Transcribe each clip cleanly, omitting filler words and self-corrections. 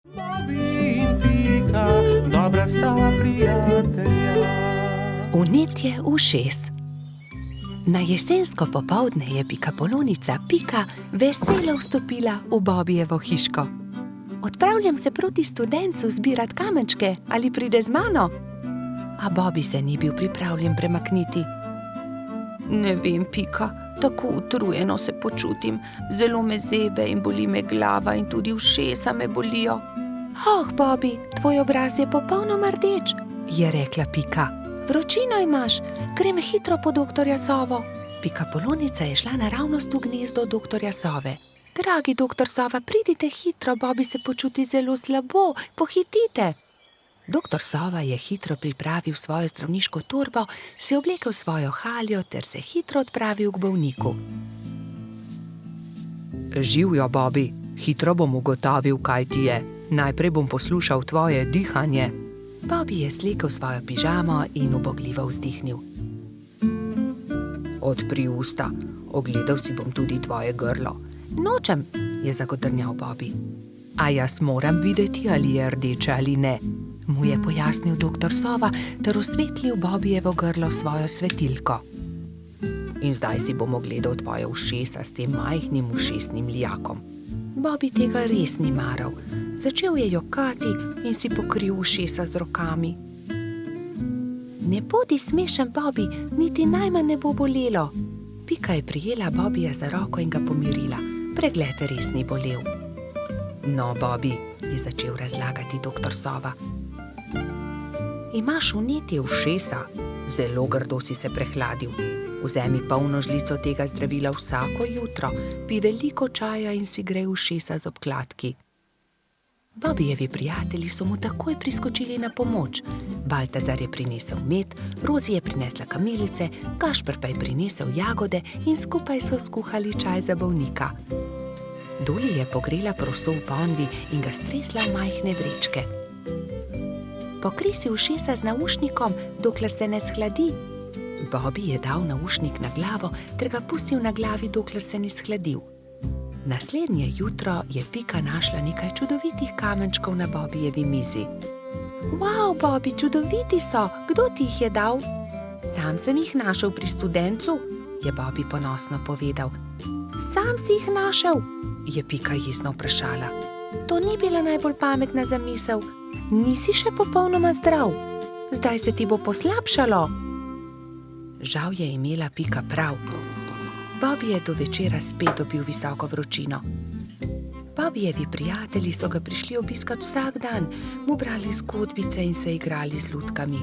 Bobi in Pika, dobra sta prijatelja. Vnetje ušes. Na jesensko popoldne je pikapolonica Pika veselo vstopila v Bobijevo hiško. Odpravljam se proti studencu zbirat kamenčke, ali pride z mano? A Bobi se ni bil pripravljen premakniti. Ne vem, Pika, tako utrujeno se počutim. Zelo me zebe in boli me glava in tudi ušesa me bolijo. Bobi, tvoj obraz je popolnoma rdeč, je rekla Pika. Vročino imaš, grem hitro po doktorja Sovo. Pikapolonica je šla naravnost v gnezdo doktorja Sove. Dragi doktor Sova, pridite hitro, Bobi se počuti zelo slabo, pohitite. Doktor Sova je hitro pripravil svojo zdravniško torbo, si oblekel svojo haljo ter se hitro odpravil k bolniku. Živjo, Bobi, hitro bom ugotovil, kaj ti je. Najprej bom poslušal tvoje dihanje. Bobi je slekel svojo pižamo in ubogljivo vzdihnil. Odpri usta, ogledal si bom tudi tvoje grlo. Nočem, je zagodrnjal Bobi. A jaz moram videti, ali je rdeče ali ne, mu je pojasnil doktor Sova ter osvetlil Bobijevo grlo svojo svetilko. In zdaj si bom ogledal tvoje ušesa s tem majhnim ušesnim lijakom. Bobi tega res ni maral. Začel je jokati in si pokril ušesa z rokami. Ne bodi smešen, Bobi, niti najmanj ne bo bolelo. Pika je prijela Bobija za roko in ga pomirila. Pregled res ni bolel. No, Bobi, je začel razlagati doktor Sova. Imaš vnetje ušesa, zelo grdo si se prehladil. Vzemi polno žlico tega zdravila vsako jutro, pij veliko čaja in si grej ušesa z obkladki. Bobijevi prijatelji so mu takoj priskočili na pomoč. Baltazar je prinesel med, Rozi je prinesla kamilice, Gašper pa je prinesel jagode in skupaj so skuhali čaj za bolnika. Doli je pogrela proso v ponvi in ga stresla v majhne vrečke. Pokri si ušesa z naušnikom, dokler se ne shladi. Bobi je dal naušnik na glavo ter ga pustil na glavi, dokler se ni shladil. Naslednje jutro je Pika našla nekaj čudovitih kamenčkov na Bobijevi mizi. Wow, Bobi, čudoviti so! Kdo ti jih je dal? Sam sem jih našel pri studencu, je Bobi ponosno povedal. Sam si jih našel? Je Pika jezno vprašala. To ni bila najbolj pametna zamisel. Nisi še popolnoma zdrav. Zdaj se ti bo poslabšalo. Žal je imela Pika prav. Bobi je do večera spet dobil visoko vročino. Bobijevi prijatelji so ga prišli obiskat vsak dan, mu brali zgodbice in se igrali z lutkami.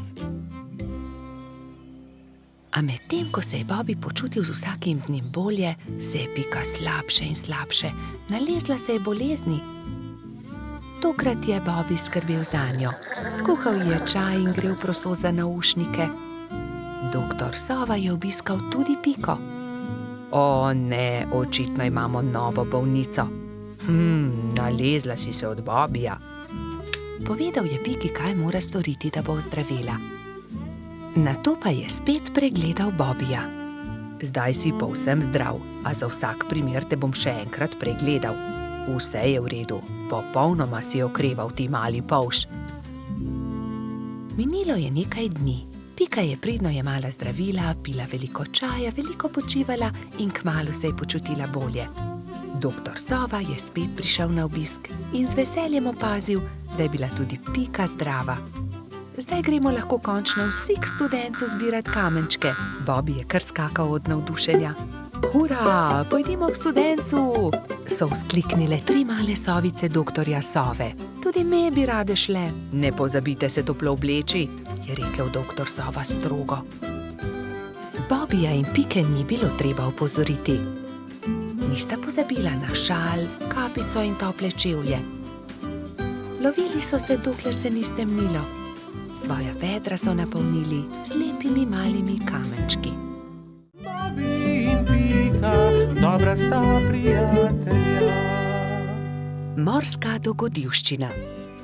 A medtem, ko se je Bobi počutil z vsakim dnem bolje, se je Pika slabše in slabše. Nalezla se je bolezni. Tokrat je Bobi skrbel zanjo. Kuhal je čaj in grel proso za naušnike. Doktor Sova je obiskal tudi Piko. O ne, očitno imamo novo bolnico. Nalezla si se od Bobija. Povedal je Piki, kaj mora storiti, da bo ozdravela. Nato pa je spet pregledal Bobija. Zdaj si povsem zdrav, a za vsak primer te bom še enkrat pregledal. Vse je v redu, popolnoma si okreval, ti mali polž. Minilo je nekaj dni. Pika je pridno jemala zdravila, pila veliko čaja, veliko počivala in kmalu se je počutila bolje. Doktor Sova je spet prišel na obisk in z veseljem opazil, da je bila tudi Pika zdrava. Zdaj gremo lahko končno vsi k studencu zbirat kamenčke. Bobi je kar skakal od navdušenja. Hura, pojdimo k studencu, so vzkliknile 3 male sovice doktorja Sove. Tudi me bi rade šle. Ne pozabite se toplo obleči, je rekel doktor Sova strogo. Bobija in Pike ni bilo treba opozoriti. Nista pozabila na šal, kapico in tople čevlje. Lovili so se, dokler se ni stemnilo. Svoja vedra so napolnili z lepimi malimi kamenčki. Bobi in Pika, dobra sta prijatelja. Morska dogodivščina.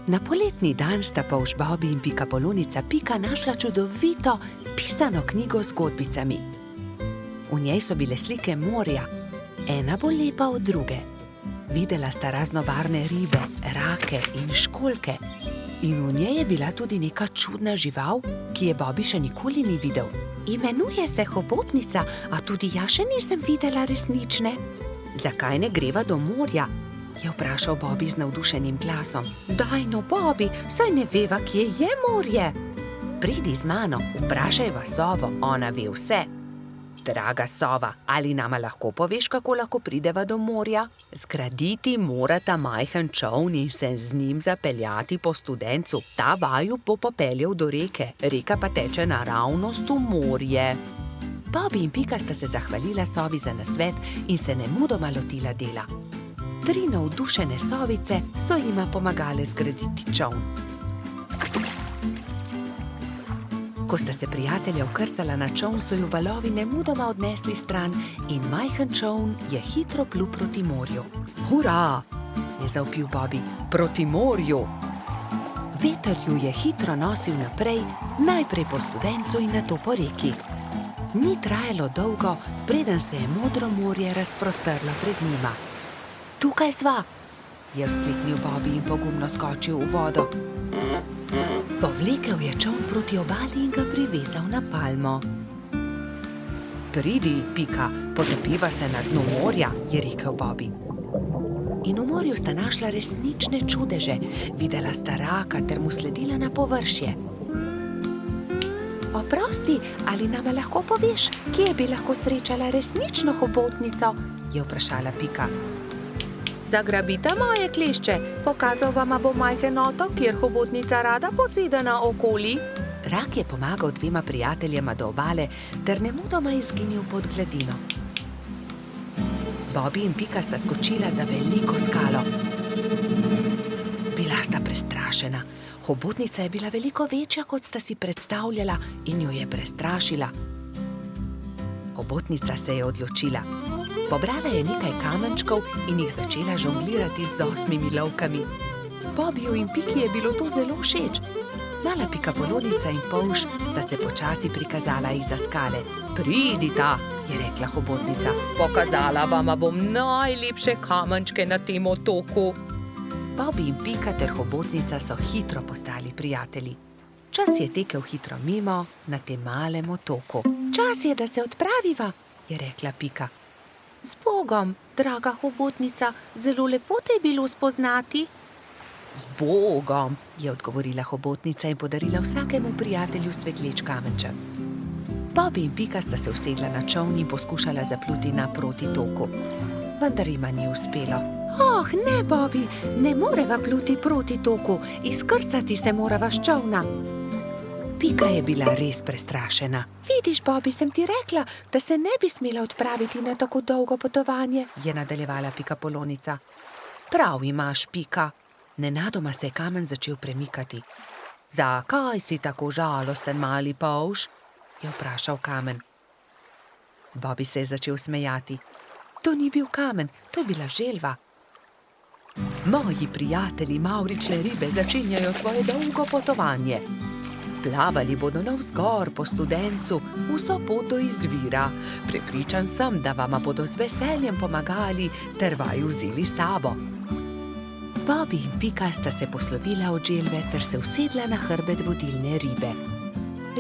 Na poletni dan sta polž Bobi in pikapolonica Pika našla čudovito pisano knjigo z zgodbicami. V njej so bile slike morja. ena bolj lepa od druge. Videla sta raznobarvne ribe, rake in školjke. In v njej je bila tudi neka čudna žival, ki je Bobby še nikoli ni videl. Imenuje se hobotnica, a tudi jaz še nisem videla resnične. Zakaj ne greva do morja? Je vprašal Bobby z navdušenim glasom. Daj no, Bobby, saj ne veva, kje je morje. Pridi z mano, vprašajva sovo, ona ve vse. Draga sova, ali nama lahko poveš, kako lahko prideva do morja? Zgraditi morata majhen čoln in se z njim zapeljati po studencu. Ta vaju bo popeljal do reke, reka pa teče naravnost v morje. Bobby in Pika sta se zahvalila sovi za nasvet in se nemudoma lotila dela. 3 navdušene sovice so jima pomagale zgraditi čoln. Ko sta se prijatelja vkrcala na čoln, so ju valovi nemudoma odnesli stran in majhen čoln je hitro plul proti morju. Hurra! Je zavpil Bobby. Proti morju! Veter ju je hitro nosil naprej, najprej po studencu in nato po reki. Ni trajalo dolgo, preden se je modro morje razprostrlo pred njima. Tukaj sva, je vzkliknil Bobby in pogumno skočil v vodo. Povlekel je čoln proti obali in ga privezal na palmo. Pridi, Pika, potopiva se na dnu morja, je rekel Bobby. In v morju sta našla resnične čudeže, videla sta raka ter mu sledila na površje. Oprosti, ali nama lahko poveš, kje bi lahko srečala resnično hobotnico? Je vprašala Pika. Zagrabite moje klešče, pokazal vama bo majhen otok, kjer hobotnica rada poseda naokoli. Rak je pomagal 2 prijateljema do obale ter nemudoma izginil pod gladino. Bobby in Pika sta skočila za veliko skalo. Bila sta prestrašena. Hobotnica je bila veliko večja, kot sta si predstavljala, in jo je prestrašila. Hobotnica se je odločila. Pobrala je nekaj kamenčkov in jih začela žonglirati z 8 lovkami. Bobbyju in Piki je bilo to zelo všeč. Mala pikapolonica in polž sta se počasi prikazala izza skale. Pridita, je rekla hobotnica. Pokazala vama bom najlepše kamenčke na tem otoku. Bobby in Pika ter hobotnica so hitro postali prijatelji. Čas je tekel hitro mimo na tem malem otoku. Čas je, da se odpraviva, je rekla Pika. Z Bogom, draga hobotnica, zelo lepo te je bilo spoznati. Z Bogom, je odgovorila hobotnica in podarila vsakemu prijatelju svetleč kamenček. Bobby in Pika sta se usedla na čoln in poskušala zapluti naproti toku. Vendar jima ni uspelo. Oh, ne, Bobby, ne moreva pluti proti toku, izkrcati se morava s čolna. Pika je bila res prestrašena. Vidiš, Bobby, sem ti rekla, da se ne bi smela odpraviti na tako dolgo potovanje, je nadaljevala pikapolonica. Prav imaš, Pika. Nenadoma se je kamen začel premikati. Zakaj si tako žalosten, mali polž? Je vprašal kamen. Bobby se je začel smejati. To ni bil kamen, to je bila želva. Moji prijatelji mavrične ribe začenjajo svoje dolgo potovanje. Plavali bodo navzgor po studencu, vso pot do izvira. Prepričan sem, da vama bodo z veseljem pomagali ter vaju vzeli s sabo. Bobby in Pika sta se poslovila od želve ter se usedla na hrbet vodilne ribe.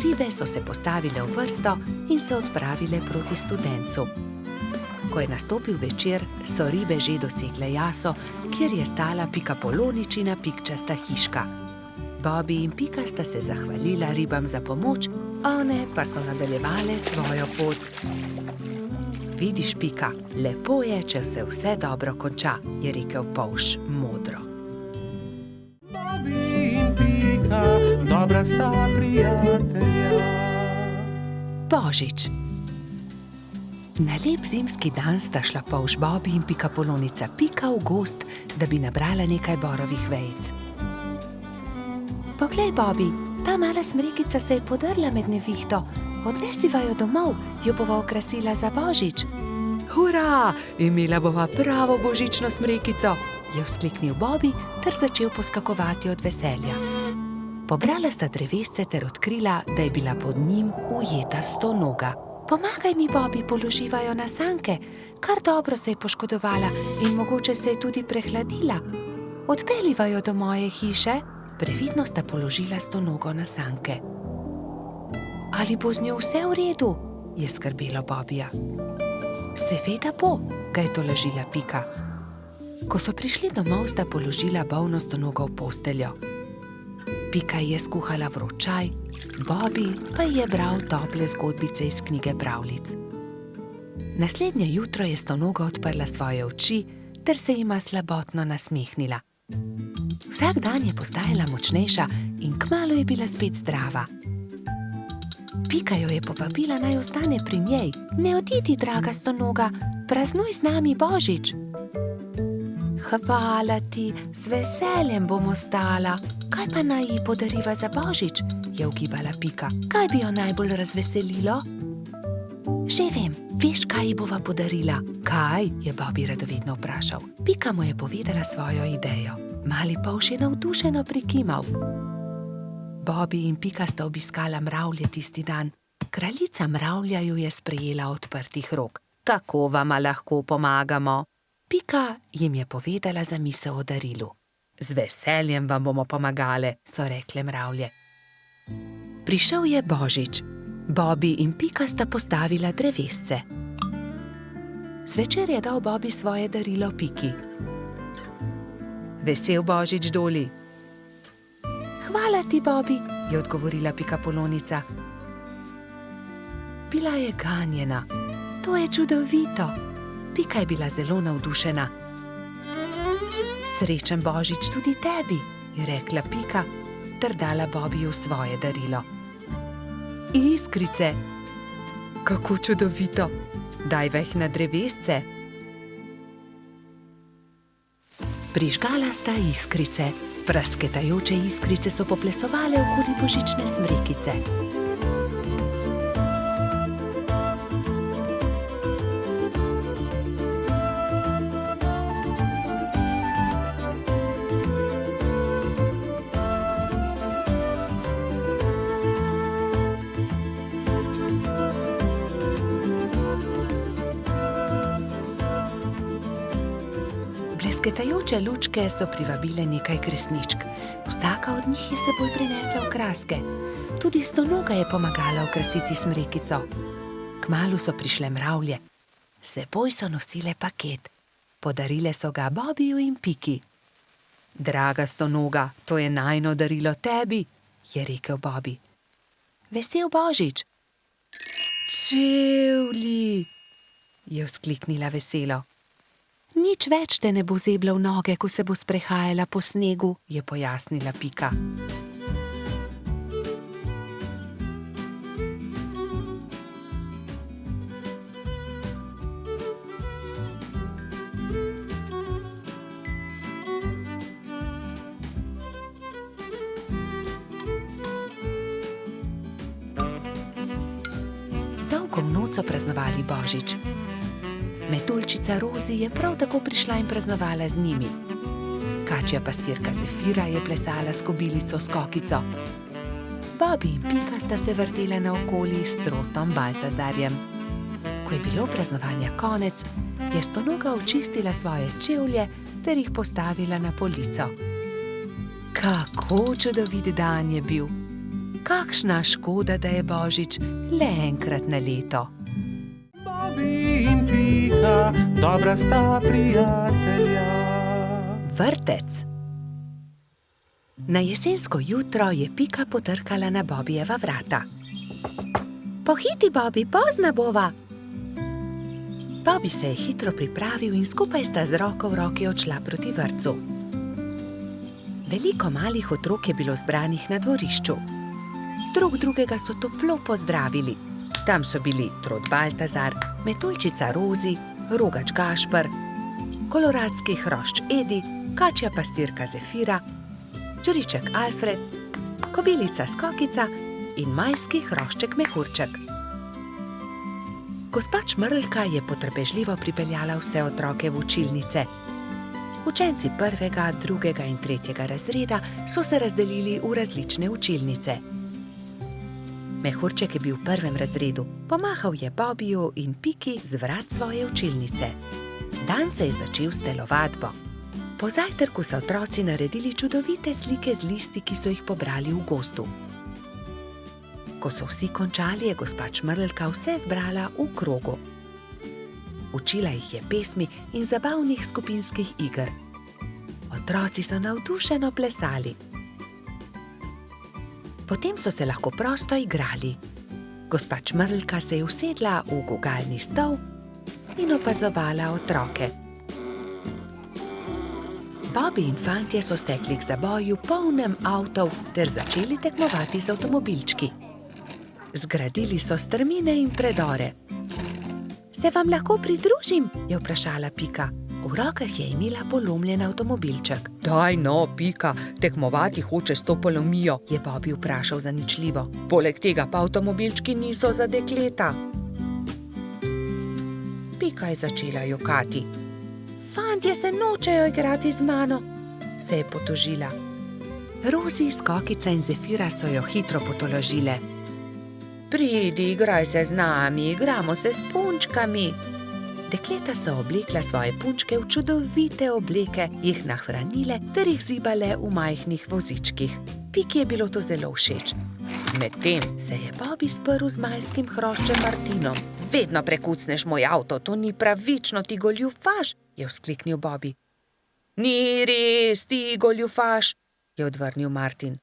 Ribe so se postavile v vrsto in se odpravile proti studencu. Ko je nastopil večer, so ribe že dosegle jaso, kjer je stala pikapoloničina pikčasta hiška. Bobby in Pika sta se zahvalila ribam za pomoč, one pa so nadaljevale svojo pot. Vidiš, Pika, lepo je, če se vse dobro konča, je rekel polž modro. Bobby in Pika, dobra sta prijatelja. Božič. Na lep zimski dan sta šla polž Bobby in pikapolonica Pika v gozd, da bi nabrala nekaj borovih vejic. Poglej, Bobby, ta mala smrekica se je podrla med nevihto. Odnesiva jo domov, jo bova okrasila za Božič. Hurra, imela bova pravo božično smrekico, je vzkliknil Bobby ter začel poskakovati od veselja. Pobrala sta drevesce ter odkrila, da je bila pod njim ujeta stonoga. Pomagaj mi, Bobby, položivajo na sanke. Kar dobro se je poškodovala in mogoče se je tudi prehladila. Odpeljivajo do moje hiše. Previdno sta položila stonogo na sanke. Ali bo z njo vse v redu? Je skrbelo Bobbyja. Seveda bo, ga je tolažila Pika. Ko so prišli domov, sta položila bolno stonogo v posteljo. Pika je skuhala vroč čaj, Bobby pa je bral tople zgodbice iz knjige pravljic. Naslednje jutro je stonoga odprla svoje oči ter se jima slabotno nasmehnila. Vsak dan je postajala močnejša in kmalu je bila spet zdrava. Pika jo je povabila, naj ostane pri njej. Ne odidi, draga stonoga, praznuj z nami Božič. Hvala ti, z veseljem bom ostala. Kaj pa naj ji podariva za Božič? Je ugibala Pika. Kaj bi jo najbolj razveselilo? Že vem, veš, kaj ji bova podarila? Kaj? Je Bobby radovedno vprašal. Pika mu je povedala svojo idejo. Mali polž je navdušeno prikimal. Bobby in Pika sta obiskala mravlje tisti dan. Kraljica mravlja ju je sprejela odprtih rok. Kako vama lahko pomagamo? Pika jim je povedala zamisel o darilu. Z veseljem vam bomo pomagale, so rekle mravlje. Prišel je Božič. Bobby in Pika sta postavila drevesce. Zvečer je dal Bobby svoje darilo Piki. Vesel Božič, Doli. Hvala ti, Bobby, je odgovorila Pikapolonica. Bila je ganjena. To je čudovito. Pika je bila zelo navdušena. Srečen Božič tudi tebi, je rekla Pika ter dala Bobbyju svoje darilo. Iskrice. Kako čudovito. Dajva jih na drevesce. Prižgala sta iskrice. Prasketajoče iskrice so poplesovale okoli božične smrekice. Blesketajoče lučke so privabile nekaj kresničk. Vsaka od njih je s seboj prinesla okraske. Tudi stonoga je pomagala okrasiti smrekico. Kmalu so prišle mravlje. S seboj so nosile paket. Podarile so ga Bobbyju in Piki. Draga stonoga, to je najino darilo tebi, je rekel Bobby. Vesel Božič. Čevlji, je vzkliknila veselo. Nič več te ne bo zeblo v noge, ko se bo sprehajala po snegu, je pojasnila Pika. Dolgo v noč so praznovali Božič. Metuljčica Rozi je prav tako prišla in praznovala z njimi. Kačja pastirka Zefira je plesala s kobilico Skokico. Bobby in Pika sta se vrtela naokoli s trotom Baltazarjem. Ko je bilo praznovanja konec, je stonoga očistila svoje čevlje ter jih postavila na polico. Kako čudovit dan je bil! Kakšna škoda, da je Božič le enkrat na leto. Bobby in Pika, dobra sta prijatelja. Vrtec. Na jesensko jutro je Pika potrkala na Bobbyjeva vrata. Pohiti, Bobby, pozna bova. Bobby se je hitro pripravil in skupaj sta z roko v roki odšla proti vrtcu. Veliko malih otrok je bilo zbranih na dvorišču. Drug drugega so toplo pozdravili. Tam so bili trot Baltazar, metuljčica Rozi, rogač Gašper, koloradski hrošč Edi, kačja pastirka Zefira, čriček Alfred, kobilica Skokica in majski hrošček Mehurček. Gospa Čmrlka je potrpežljivo pripeljala vse otroke v učilnice. Učenci 1., 2. in 3. razreda so se razdelili v različne učilnice. Mehurček je bil v 1. razredu. Pomahal je Bobiju in Piki z vrat svoje učilnice. Dan se je začel s telovadbo. Po zajtrku so otroci naredili čudovite slike z listi, ki so jih pobrali v gozdu. Ko so vsi končali, je gospa Čmrlka vse zbrala v krogu. Učila jih je pesmi in zabavnih skupinskih iger. Otroci so navdušeno plesali. Potem so se lahko prosto igrali. Gospa Čmrlka se je usedla v gugalni stol in opazovala otroke. Bobby in fantje so stekli k zaboju polnem avtov ter začeli tekmovati z avtomobilčki. Zgradili so strmine in predore. Se vam lahko pridružim? Je vprašala Pika. V rokah je imela polomljen avtomobilček. Daj no, Pika, tekmovati hoče s to polomijo, je Bobby vprašal zaničljivo. Poleg tega pa avtomobilčki niso za dekleta. Pika je začela jokati. Fantje se nočejo igrati z mano, se je potožila. Rozi, Skokica in Zefira so jo hitro potolažile. Pridi, igraj se z nami, igramo se s punčkami. Dekleta so oblekla svoje punčke v čudovite obleke, jih nahranile ter jih zibale v majhnih vozičkih. Piki je bilo to zelo všeč. Medtem se je Bobby sprl z majskim hroščem Martinom. Vedno prekucneš moj avto, to ni pravično, ti goljufaš, je vzkliknil Bobby. Ni res, ti goljufaš, je odvrnil Martin.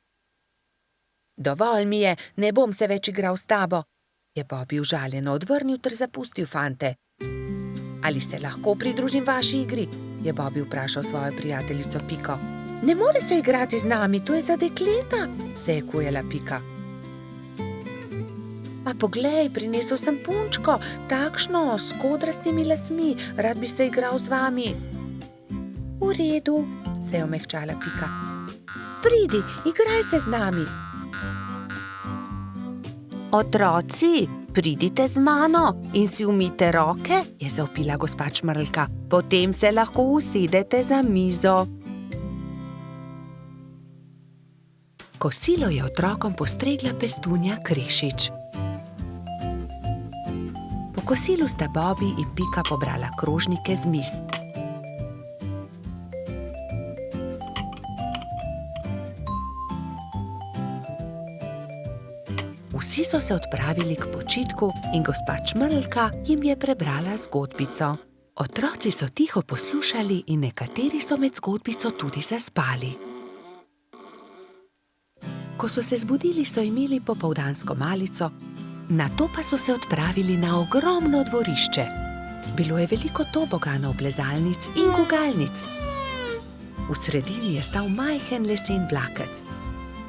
Dovolj mi je, ne bom se več igral s tabo, je Bobby užaljeno odvrnil ter zapustil fante. Ali se lahko pridružim vaši igri, je Bobby vprašal svojo prijateljico Piko. Ne more se igrati z nami, to je za dekleta, se je kujala Pika. A poglej, prinesel sem punčko, takšno, s kodrastimi lasmi, rad bi se igral z vami. V redu, se je omehčala Pika. Pridi, igraj se z nami. Otroci, pridite z mano in si umijte roke, je zavpila gospa Čmrlka. Potem se lahko usedete za mizo. Kosilo je otrokom postregla pestunja Krešič. Po kosilu sta Bobby in Pika pobrala krožnike z miz. Vsi so se odpravili k počitku in gospa Čmrlka jim je prebrala zgodbico. Otroci so tiho poslušali in nekateri so med zgodbico tudi zaspali. Ko so se zbudili, so imeli popoldansko malico, nato pa so se odpravili na ogromno dvorišče. Bilo je veliko toboganov, plezalnic in gugalnic. V sredini je stal majhen lesen vlakec.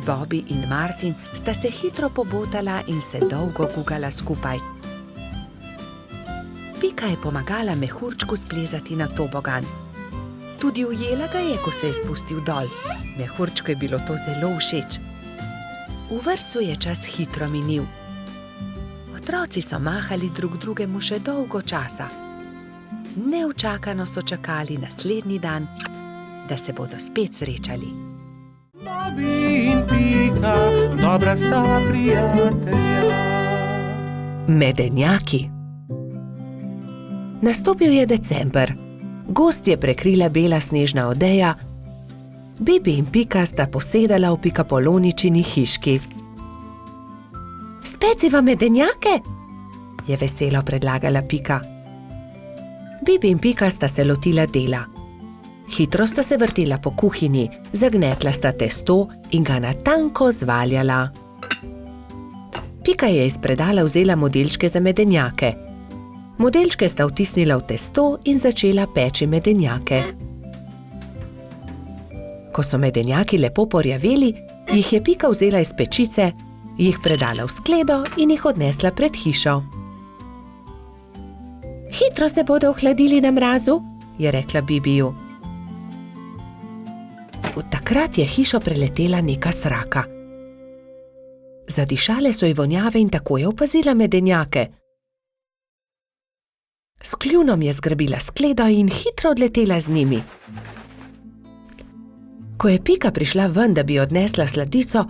Bobby in Martin sta se hitro pobotala in se dolgo gugala skupaj. Pika je pomagala mehurčku splezati na tobogan. Tudi ujela ga je, ko se je spustil dol. Mehurčku je bilo to zelo všeč. V vrtcu je čas hitro minil. Otroci so mahali drug drugemu še dolgo časa. Neučakano so čakali naslednji dan, da se bodo spet srečali. Bobby in Pika, dobra sta prijatelja. Medenjaki. Nastopil je december. Gozd je prekrila bela snežna odeja. Bibi in Pika sta posedala v Pikapoloničini hiški. Speciva medenjake? Je veselo predlagala Pika. Bibi in Pika sta se lotila dela. Hitro sta se vrtela po kuhinji, zagnetla sta testo in ga na tanko zvaljala. Pika je iz predala vzela modelčke za medenjake. Modelčke sta vtisnila v testo in začela peči medenjake. Ko so medenjaki lepo porjaveli, jih je Pika vzela iz pečice, jih predala v skledo in jih odnesla pred hišo. Hitro se bodo ohladili na mrazu, je rekla Bibiju. Takrat je hišo preletela neka sraka. Zadišale so ji vonjave in tako je opazila medenjake. S kljunom je zgrabila skledo in hitro odletela z njimi. Ko je Pika prišla ven, da bi odnesla sladico,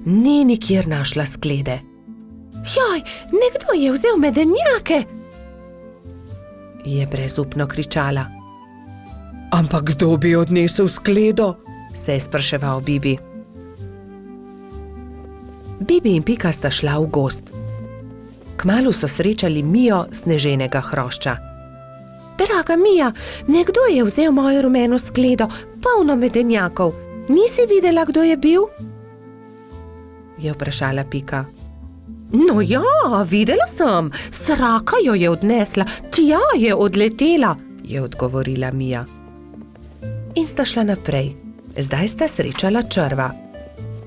ni nikjer našla sklede. Joj, nekdo je vzel medenjake! Je brezupno kričala. Ampak kdo bi odnesel skledo? Se je spraševal Bibi. Bibi in Pika sta šla v gozd. Kmalu so srečali Mijo sneženega hrošča. Draga Mija, nekdo je vzel mojo rumeno skledo, polno medenjakov. Nisi videla, kdo je bil? Je vprašala Pika. No ja, videla sem, sraka jo je odnesla, tja je odletela, je odgovorila Mija. In sta šla naprej. Zdaj sta srečala črva.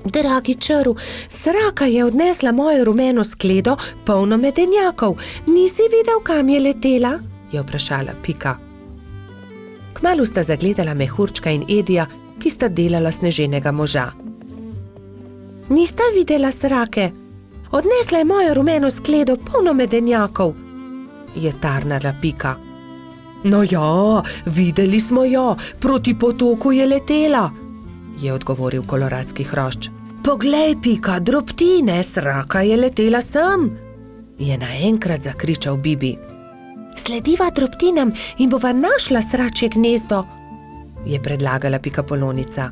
Dragi črv, sraka je odnesla mojo rumeno skledo, polno medenjakov. Nisi videl, kam je letela? Je vprašala Pika. Kmalu sta zagledala mehurčka in Edija, ki sta delala sneženega moža. Nista videla srake? Odnesla je mojo rumeno skledo, polno medenjakov, je tarnala Pika. No ja, videli smo jo, proti potoku je letela, je odgovoril koloradski hrošč. Poglej, Pika, drobtine, sraka je letela sem, je naenkrat zakričal Bibi. Slediva drobtinam in bova našla sračje gnezdo, je predlagala Pikapolonica.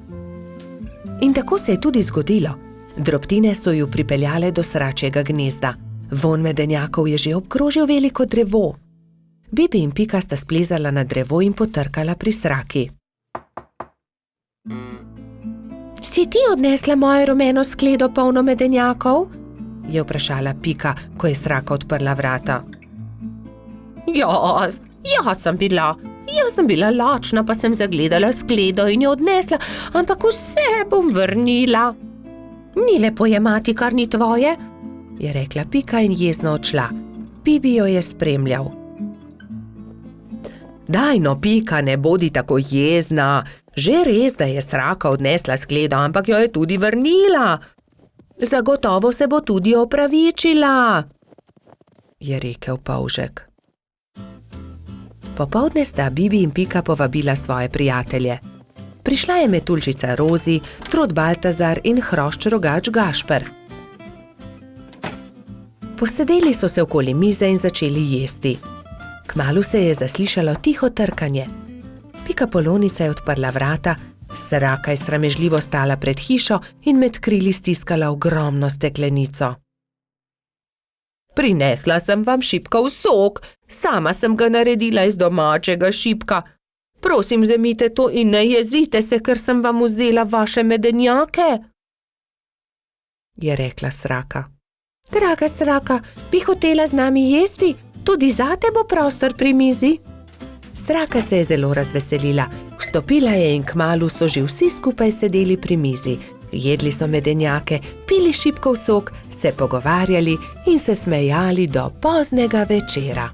In tako se je tudi zgodilo. Drobtine so ju pripeljale do sračjega gnezda. Vonj medenjakov je že obkrožil veliko drevo. Bibi in Pika sta splezala na drevo in potrkala pri sraki. Si ti odnesla mojo rumeno skledo, polno medenjakov? Je vprašala Pika, ko je sraka odprla vrata. Jaz sem bila lačna, pa sem zagledala skledo in jo odnesla, ampak vse bom vrnila. Ni lepo jemati, kar ni tvoje, je rekla Pika in jezno odšla. Bibi jo je spremljal. Daj no, Pika, ne bodi tako jezna. Že res, da je sraka odnesla skledo, ampak jo je tudi vrnila. Zagotovo se bo tudi opravičila, je rekel polžek. Popoldne sta Bibi in Pika povabila svoje prijatelje. Prišla je metuljčica Rozi, trod Baltazar in hrošč rogač Gašper. Posedeli so se okoli mize in začeli jesti. Kmalu se je zaslišalo tiho trkanje. Pikapolonica je odprla vrata, sraka je sramežljivo stala pred hišo in med krili stiskala ogromno steklenico. Prinesla sem vam šipkov sok, sama sem ga naredila iz domačega šipka. Prosim, vzemite to in ne jezite se, ker sem vam vzela vaše medenjake, je rekla sraka. Draga sraka, bi hotela z nami jesti? Tudi zate bo prostor pri mizi. Sraka se je zelo razveselila, vstopila je in kmalu so že vsi skupaj sedeli pri mizi. Jedli so medenjake, pili šipkov sok, se pogovarjali in se smejali do poznega večera.